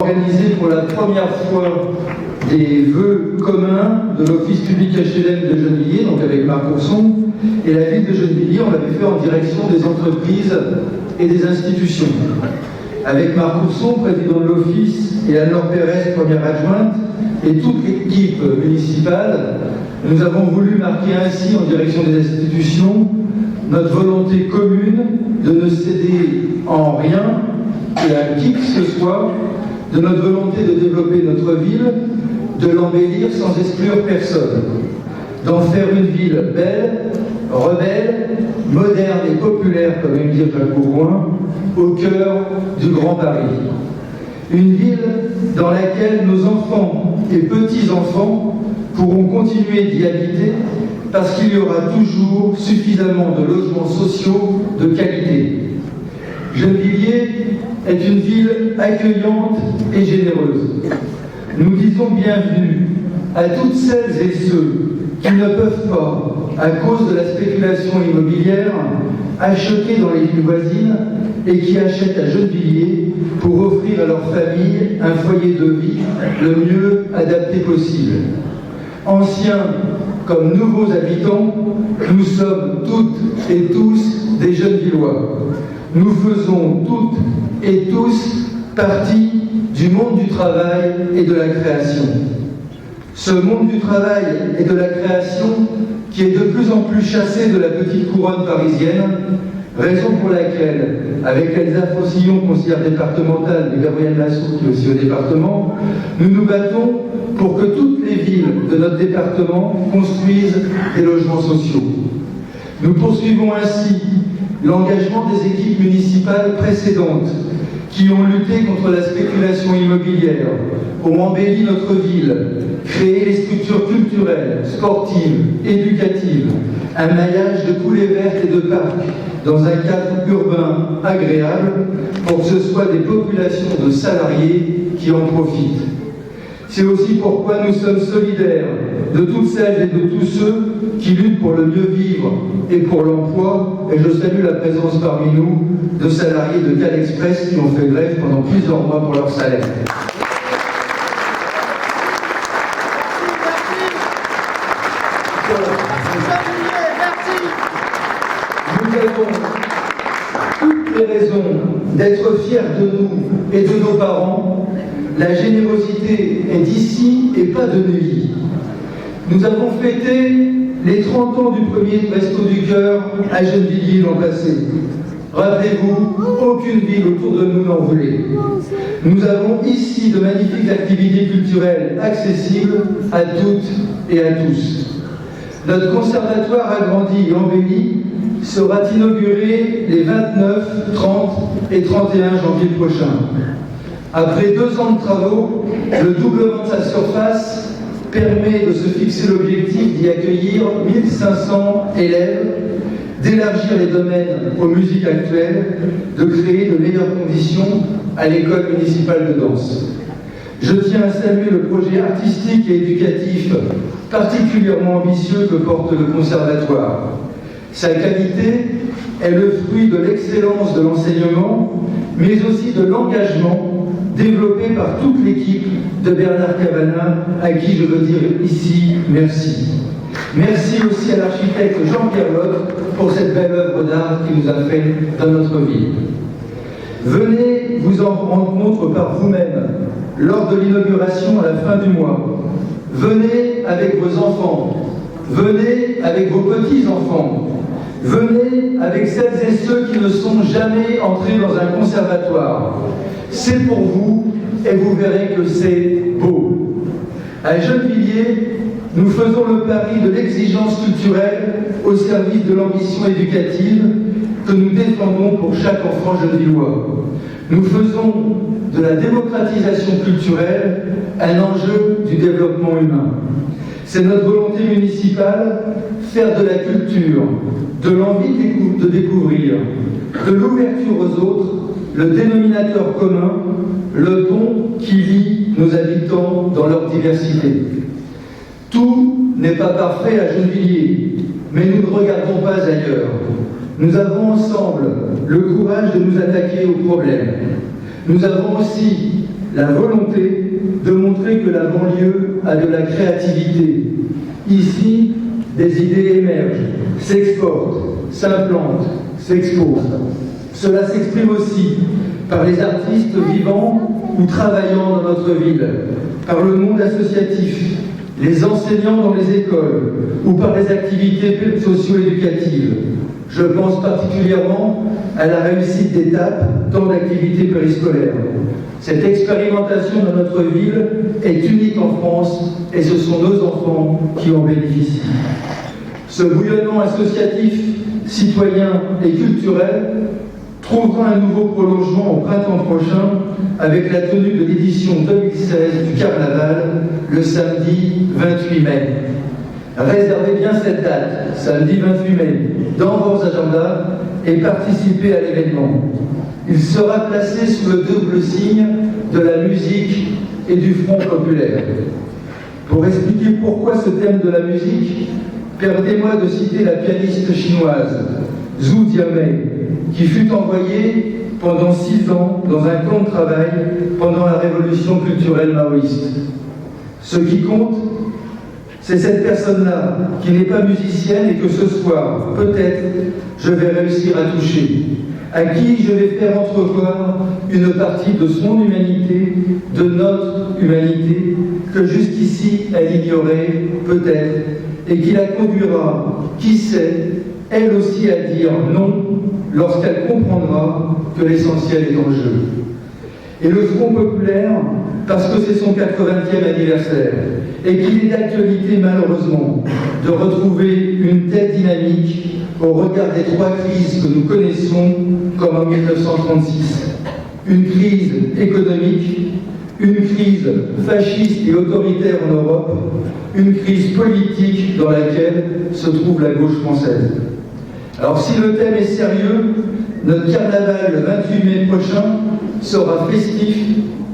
Organisé pour la première fois des vœux communs de l'Office public HLM de Gennevilliers, donc avec Marc Ourson, et la ville de Gennevilliers, on l'avait fait en direction des entreprises et des institutions. Avec Marc Ourson, président de l'Office, et Anne-Laure Pérez, première adjointe, et toute l'équipe municipale, nous avons voulu marquer ainsi en direction des institutions notre volonté commune de ne céder en rien et à qui que ce soit, de notre volonté de développer notre ville, de l'embellir sans exclure personne, d'en faire une ville belle, rebelle, moderne et populaire, comme aime dire Jacques Bourgoin, au cœur du Grand Paris. Une ville dans laquelle nos enfants et petits-enfants pourront continuer d'y habiter parce qu'il y aura toujours suffisamment de logements sociaux de qualité. Gennevilliers est une ville accueillante et généreuse. Nous disons bienvenue à toutes celles et ceux qui ne peuvent pas, à cause de la spéculation immobilière, acheter dans les villes voisines et qui achètent à Gennevilliers pour offrir à leur famille un foyer de vie le mieux adapté possible. Anciens comme nouveaux habitants, nous sommes toutes et tous des Gennevillois. Nous faisons toutes et tous partie du monde du travail et de la création. Ce monde du travail et de la création qui est de plus en plus chassé de la petite couronne parisienne, raison pour laquelle, avec Elsa Faucillon, conseillère départementale, et Gabriel Lassou, qui est aussi au département, nous nous battons pour que toutes les villes de notre département construisent des logements sociaux. Nous poursuivons ainsi l'engagement des équipes municipales précédentes qui ont lutté contre la spéculation immobilière, ont embelli notre ville, créé les structures culturelles, sportives, éducatives, un maillage de coulées vertes et de parcs dans un cadre urbain agréable pour que ce soit des populations de salariés qui en profitent. C'est aussi pourquoi nous sommes solidaires de toutes celles et de tous ceux qui luttent pour le mieux vivre et pour l'emploi, et je salue la présence parmi nous de salariés de Cal Express qui ont fait grève pendant plusieurs mois pour leur salaire. Nous avons toutes les raisons d'être fiers de nous et de nos parents. La générosité est d'ici et pas de Neuilly. Nous avons fêté les 30 ans du premier Resto du Cœur à Gennevilliers l'an passé. Rappelez-vous, aucune ville autour de nous n'en voulait. Nous avons ici de magnifiques activités culturelles accessibles à toutes et à tous. Notre conservatoire agrandi et embelli sera inauguré les 29, 30 et 31 janvier prochains. Après 2 ans de travaux, le doublement de sa surface permet de se fixer l'objectif d'y accueillir 1500 élèves, d'élargir les domaines aux musiques actuelles, de créer de meilleures conditions à l'école municipale de danse. Je tiens à saluer le projet artistique et éducatif particulièrement ambitieux que porte le conservatoire. Sa qualité est le fruit de l'excellence de l'enseignement, mais aussi de l'engagement développé par toute l'équipe de Bernard Cabanin, à qui je veux dire ici merci. Merci aussi à l'architecte Jean-Pierre Lotte pour cette belle œuvre d'art qu'il nous a fait dans notre ville. Venez vous en rendre compte par vous-même lors de l'inauguration à la fin du mois. Venez avec vos enfants, venez avec vos petits-enfants, venez avec celles et ceux qui ne sont jamais entrés dans un conservatoire. C'est pour vous et vous verrez que c'est beau. À Gennevilliers, nous faisons le pari de l'exigence culturelle au service de l'ambition éducative que nous défendons pour chaque enfant gennevillois. Nous faisons de la démocratisation culturelle un enjeu du développement humain. C'est notre volonté municipale, faire de la culture, de l'envie de découvrir, de l'ouverture aux autres, le dénominateur commun, le pont qui lie nos habitants dans leur diversité. Tout n'est pas parfait à Gennevilliers, mais nous ne regardons pas ailleurs. Nous avons ensemble le courage de nous attaquer aux problèmes. Nous avons aussi la volonté de montrer que la banlieue a de la créativité. Ici, des idées émergent, s'exportent, s'implantent, s'exposent. Cela s'exprime aussi par les artistes vivant ou travaillant dans notre ville, par le monde associatif, les enseignants dans les écoles ou par les activités socio-éducatives. Je pense particulièrement à la réussite d'étapes dans l'activité périscolaire. Cette expérimentation dans notre ville est unique en France et ce sont nos enfants qui en bénéficient. Ce bouillonnement associatif, citoyen et culturel trouvera un nouveau prolongement au printemps prochain avec la tenue de l'édition 2016 du Carnaval le samedi 28 mai. Réservez bien cette date, samedi 28 mai, dans vos agendas et participez à l'événement. Il sera placé sous le double signe de la musique et du Front populaire. Pour expliquer pourquoi ce thème de la musique, permettez-moi de citer la pianiste chinoise Zhu Jiamei, qui fut envoyée pendant 6 ans dans un camp de travail pendant la révolution culturelle maoïste. Ce qui compte, c'est cette personne-là qui n'est pas musicienne et que ce soir, peut-être, je vais réussir à toucher, à qui je vais faire entrevoir une partie de son humanité, de notre humanité, que jusqu'ici elle ignorait, peut-être, et qui la conduira, qui sait, elle aussi à dire non lorsqu'elle comprendra que l'essentiel est en jeu. Et le Front populaire, parce que c'est son 80e anniversaire, et qu'il est d'actualité malheureusement de retrouver une telle dynamique au regard des 3 crises que nous connaissons comme en 1936. Une crise économique, une crise fasciste et autoritaire en Europe, une crise politique dans laquelle se trouve la gauche française. Alors si le thème est sérieux, notre carnaval le 28 mai prochain sera festif,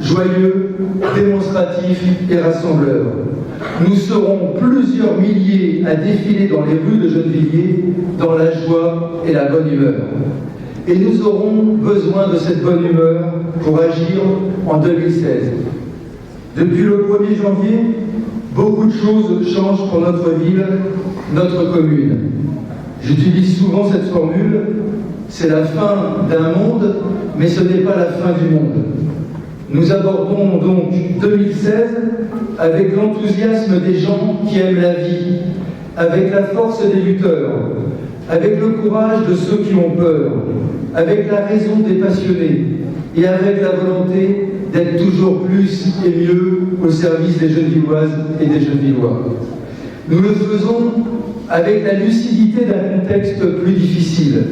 joyeux, démonstratif et rassembleur. Nous serons plusieurs milliers à défiler dans les rues de Gennevilliers dans la joie et la bonne humeur. Et nous aurons besoin de cette bonne humeur pour agir en 2016. Depuis le 1er janvier, beaucoup de choses changent pour notre ville, notre commune. J'utilise souvent cette formule, c'est la fin d'un monde, mais ce n'est pas la fin du monde. Nous abordons donc 2016 avec l'enthousiasme des gens qui aiment la vie, avec la force des lutteurs, avec le courage de ceux qui ont peur, avec la raison des passionnés et avec la volonté d'être toujours plus et mieux au service des Gennevilloises et des Gennevillois. Nous le faisons avec la lucidité d'un contexte plus difficile.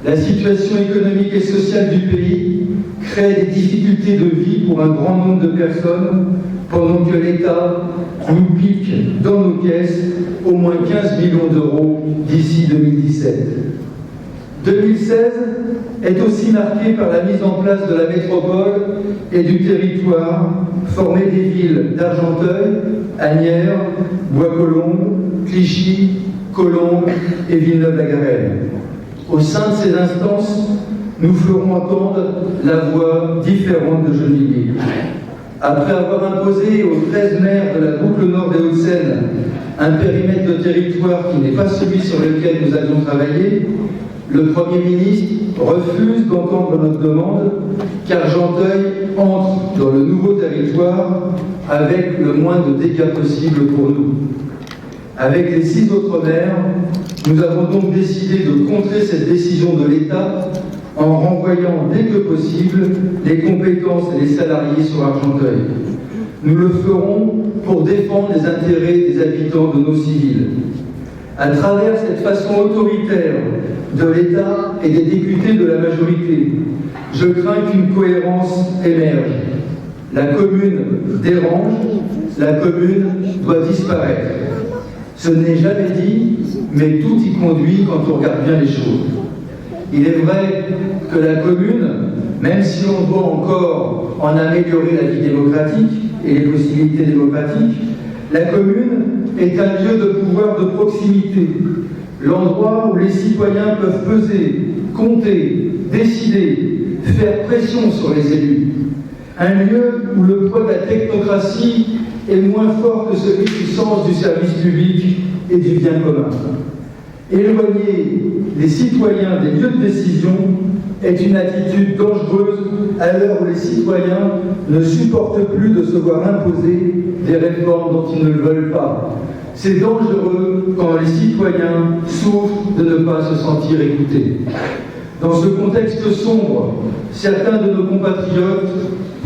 La situation économique et sociale du pays crée des difficultés de vie pour un grand nombre de personnes pendant que l'État nous pique dans nos caisses au moins 15 millions d'euros d'ici 2017. 2016 est aussi marqué par la mise en place de la métropole et du territoire formé des villes d'Argenteuil, Asnières, Bois-Colombes, Clichy, Colombes et Villeneuve-la-Garenne. Au sein de ces instances, nous ferons entendre la voix différente de Gennevilliers. Après avoir imposé aux 13 maires de la boucle nord des Hauts-de-Seine un périmètre de territoire qui n'est pas celui sur lequel nous avions travaillé, le Premier ministre refuse d'entendre notre demande qu'Argenteuil entre dans le nouveau territoire avec le moins de dégâts possible pour nous. Avec les 6 autres maires, nous avons donc décidé de contrer cette décision de l'État en renvoyant dès que possible les compétences et les salariés sur Argenteuil. Nous le ferons pour défendre les intérêts des habitants de nos civils. À travers cette façon autoritaire de l'État et des députés de la majorité, je crains qu'une cohérence émerge. La commune dérange, la commune doit disparaître. Ce n'est jamais dit, mais tout y conduit quand on regarde bien les choses. Il est vrai que la commune, même si on doit encore en améliorer la vie démocratique et les possibilités démocratiques, la commune est un lieu de pouvoir de proximité, l'endroit où les citoyens peuvent peser, compter, décider, faire pression sur les élus. Un lieu où le poids de la technocratie est moins fort que celui du sens du service public et du bien commun. Éloigner les citoyens des lieux de décision est une attitude dangereuse à l'heure où les citoyens ne supportent plus de se voir imposer des réformes dont ils ne le veulent pas. C'est dangereux quand les citoyens souffrent de ne pas se sentir écoutés. Dans ce contexte sombre, certains de nos compatriotes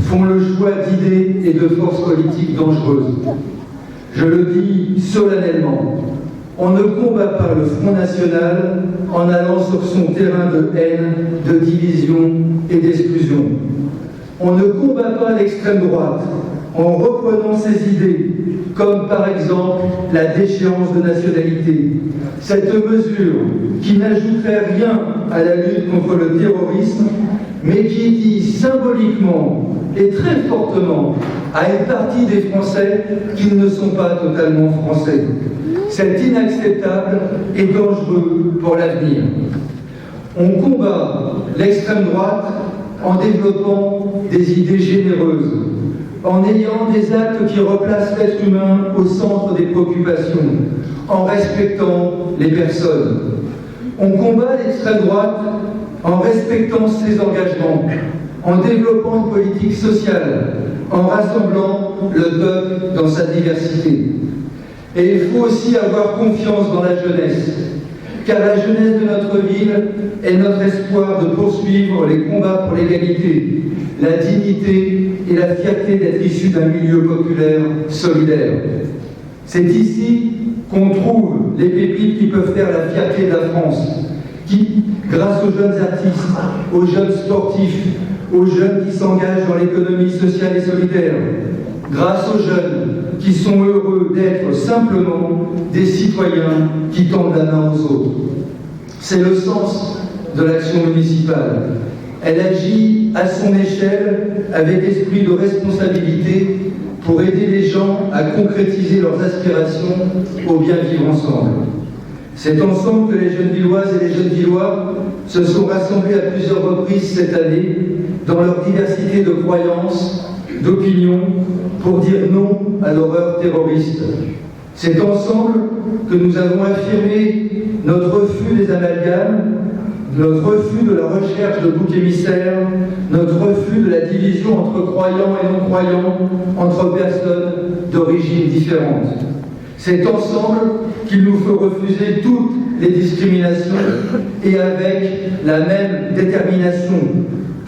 font le choix d'idées et de forces politiques dangereuses. Je le dis solennellement, on ne combat pas le Front National en allant sur son terrain de haine, de division et d'exclusion. On ne combat pas l'extrême droite en reprenant ses idées, comme par exemple la déchéance de nationalité. Cette mesure qui n'ajouterait rien à la lutte contre le terrorisme, mais qui dit symboliquement et très fortement à une partie des Français qu'ils ne sont pas totalement français. C'est inacceptable et dangereux pour l'avenir. On combat l'extrême droite en développant des idées généreuses, en ayant des actes qui replacent l'être humain au centre des préoccupations, en respectant les personnes. On combat l'extrême droite en respectant ses engagements, en développant une politique sociale, en rassemblant le peuple dans sa diversité. Et il faut aussi avoir confiance dans la jeunesse, car la jeunesse de notre ville est notre espoir de poursuivre les combats pour l'égalité, la dignité et la fierté d'être issu d'un milieu populaire solidaire. C'est ici qu'on trouve les pépites qui peuvent faire la fierté de la France, qui, grâce aux jeunes artistes, aux jeunes sportifs, aux jeunes qui s'engagent dans l'économie sociale et solidaire, grâce aux jeunes qui sont heureux d'être simplement des citoyens qui tendent la main aux autres. C'est le sens de l'action municipale. Elle agit à son échelle avec esprit de responsabilité pour aider les gens à concrétiser leurs aspirations au bien vivre ensemble. C'est ensemble que les jeunes villoises et les jeunes villois se sont rassemblés à plusieurs reprises cette année dans leur diversité de croyances, d'opinions, pour dire non à l'horreur terroriste. C'est ensemble que nous avons affirmé notre refus des amalgames, notre refus de la recherche de boucs émissaires, notre refus de la division entre croyants et non-croyants, entre personnes d'origines différentes. C'est ensemble qu'il nous faut refuser toutes les discriminations et avec la même détermination,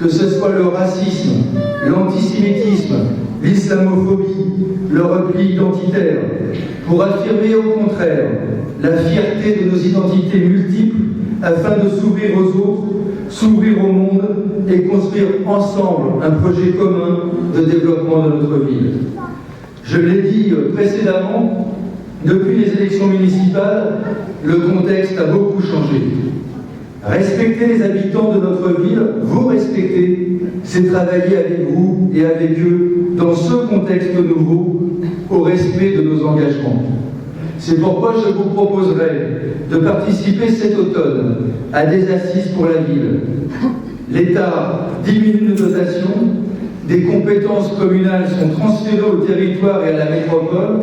que ce soit le racisme, l'antisémitisme, l'islamophobie, le repli identitaire, pour affirmer au contraire la fierté de nos identités multiples afin de s'ouvrir aux autres, s'ouvrir au monde et construire ensemble un projet commun de développement de notre ville. Je l'ai dit précédemment, depuis les élections municipales, le contexte a beaucoup changé. Respecter les habitants de notre ville, vous respecter, c'est travailler avec vous et avec eux dans ce contexte nouveau, au respect de nos engagements. C'est pourquoi je vous proposerai de participer cet automne à des assises pour la ville. L'État diminue de dotation, des compétences communales sont transférées au territoire et à la métropole.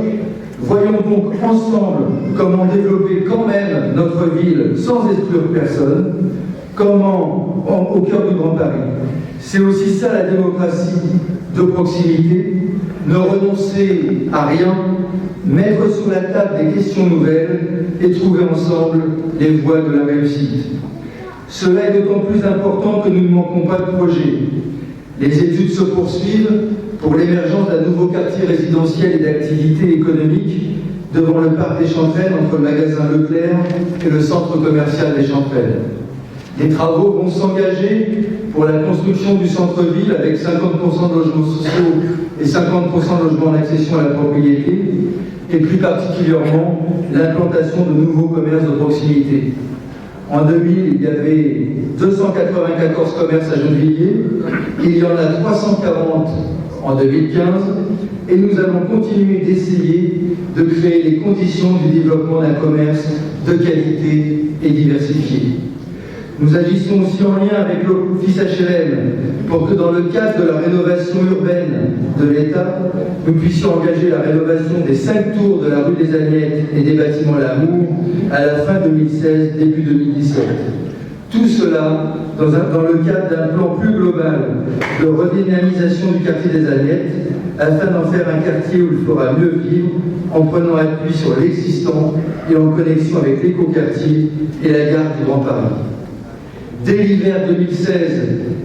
Voyons donc ensemble comment développer quand même notre ville sans exclure personne, comment, au cœur du Grand Paris. C'est aussi ça la démocratie de proximité, ne renoncer à rien, mettre sur la table des questions nouvelles et trouver ensemble les voies de la réussite. Cela est d'autant plus important que nous ne manquons pas de projets. Les études se poursuivent pour l'émergence d'un nouveau quartier résidentiel et d'activités économiques devant le parc des Chanterelles entre le magasin Leclerc et le centre commercial des Chanterelles. Les travaux vont s'engager pour la construction du centre-ville avec 50% de logements sociaux et 50% de logements en accession à la propriété et plus particulièrement l'implantation de nouveaux commerces de proximité. En 2000, il y avait 294 commerces à Gennevilliers, il y en a 340 en 2015, et nous allons continuer d'essayer de créer les conditions du développement d'un commerce de qualité et diversifié. Nous agissons aussi en lien avec l'Office HLM pour que dans le cadre de la rénovation urbaine de l'État, nous puissions engager la rénovation des 5 tours de la rue des Agnettes et des bâtiments L'Amour à la fin 2016, début 2017. Tout cela dans le cadre d'un plan plus global de redynamisation du quartier des Agnettes, afin d'en faire un quartier où il fera mieux vivre en prenant appui sur l'existant et en connexion avec l'écoquartier et la gare du Grand Paris. Dès l'hiver 2016,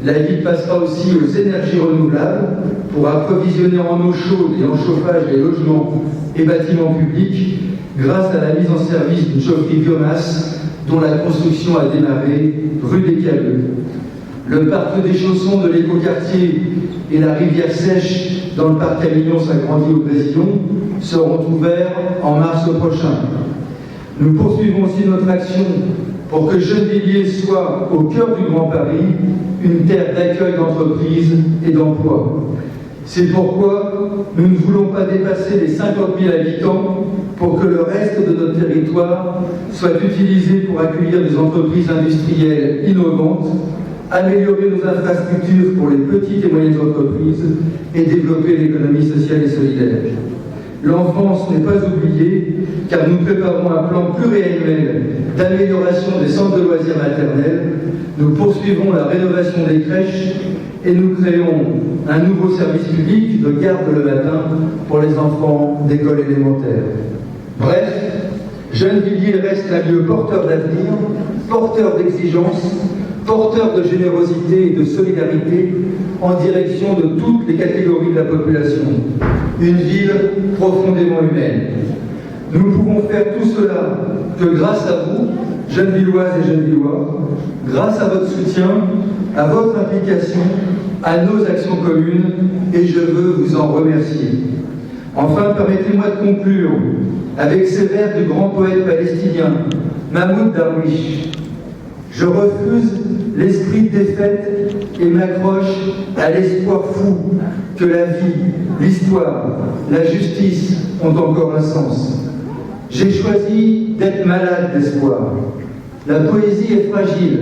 la ville passera aussi aux énergies renouvelables pour approvisionner en eau chaude et en chauffage les logements et bâtiments publics grâce à la mise en service d'une chaufferie biomasse dont la construction a démarré rue des Cailloux. Le parc des chaussons de l'écoquartier et la rivière sèche dans le parc Avignon-Saint-Grandit au Grésillon seront ouverts en mars prochain. Nous poursuivons aussi notre action pour que Gennevilliers soit, au cœur du Grand Paris, une terre d'accueil d'entreprises et d'emploi. C'est pourquoi nous ne voulons pas dépasser les 50 000 habitants pour que le reste de notre territoire soit utilisé pour accueillir des entreprises industrielles innovantes, améliorer nos infrastructures pour les petites et moyennes entreprises et développer l'économie sociale et solidaire. L'enfance n'est pas oubliée, car nous préparons un plan pluriannuel d'amélioration des centres de loisirs maternels, nous poursuivons la rénovation des crèches et nous créons un nouveau service public de garde le matin pour les enfants d'école élémentaire. Bref, Gennevilliers reste un lieu porteur d'avenir, porteur d'exigence, porteur de générosité et de solidarité en direction de toutes les catégories de la population. Une ville profondément humaine. Nous ne pouvons faire tout cela que grâce à vous, Gennevilloises et Gennevillois, grâce à votre soutien, à votre implication, à nos actions communes, et je veux vous en remercier. Enfin, permettez-moi de conclure avec ces vers du grand poète palestinien, Mahmoud Darwish. Je refuse l'esprit de défaite et m'accroche à l'espoir fou que la vie, l'histoire, la justice ont encore un sens. J'ai choisi d'être malade d'espoir. La poésie est fragile,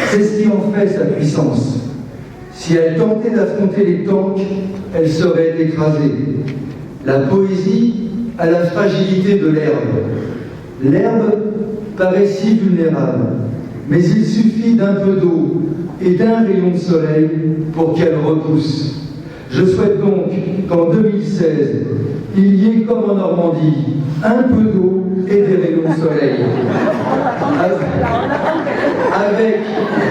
c'est ce qui en fait sa puissance. Si elle tentait d'affronter les tanks, elle serait écrasée. La poésie a la fragilité de l'herbe. L'herbe paraît si vulnérable, mais il suffit d'un peu d'eau et d'un rayon de soleil pour qu'elle repousse. Je souhaite donc qu'en 2016, il y ait comme en Normandie, un peu d'eau et des rayons de soleil. Avec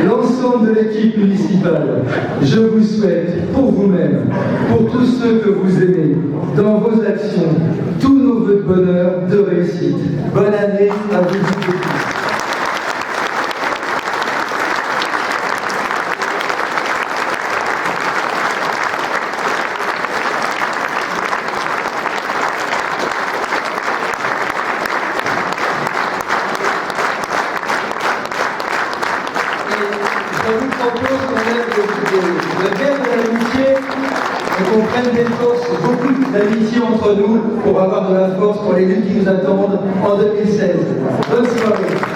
l'ensemble de l'équipe municipale, je vous souhaite, pour vous-même, pour tous ceux que vous aimez, dans vos actions, tous nos vœux de bonheur, de réussite. Bonne année à vous tous. Je vous propose qu'on lève le verre de l'amitié et qu'on prenne des forces, beaucoup d'amitié entre nous pour avoir de la force pour les luttes qui nous attendent en 2016. Bonne soirée.